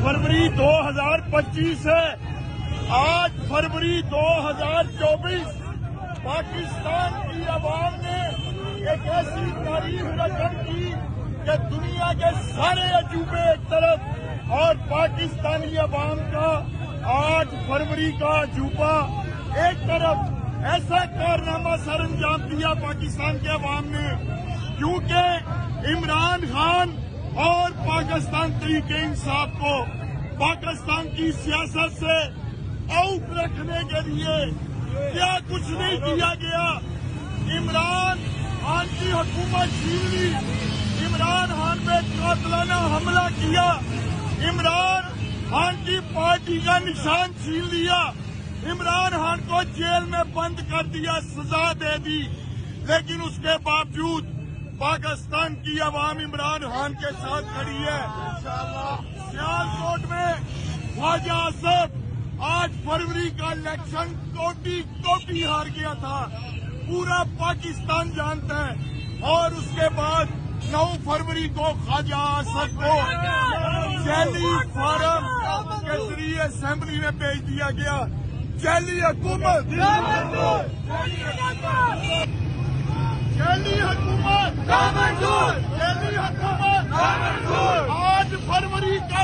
फरवरी 2025 है। आज फरवरी 2024 पाकिस्तान की आवाम ने एक ऐसी तारीख रकम की कि दुनिया के सारे अजूबे एक तरफ और पाकिस्तानी आवाम का 8 फरवरी का अजूबा एक तरफ। ऐसा कारनामा सर अंजाम दिया पाकिस्तान के अवाम ने, क्योंकि इमरान खान और पाकिस्तान तरीके इंसाफ को पाकिस्तान की सियासत से आउट रखने के लिए क्या कुछ नहीं किया गया। इमरान खान की हुकूमत छीन ली, इमरान खान पे कातलाना हमला किया, इमरान खान की पार्टी का निशान छीन लिया, इमरान खान को जेल में बंद कर दिया, सजा दे दी। लेकिन उसके बावजूद पाकिस्तान की आवाम इमरान खान के साथ खड़ी है। सियालकोट में ख्वाजा आसफ 8 फरवरी का इलेक्शन कोटी हार गया था, पूरा पाकिस्तान जानता है। और उसके बाद 9 फरवरी को ख्वाजा आसफ को जैली फार्म के जरिए असेंबली में भेज दिया गया। जैली हुकूमत, जैली हुकूमत, 8 फरवरी का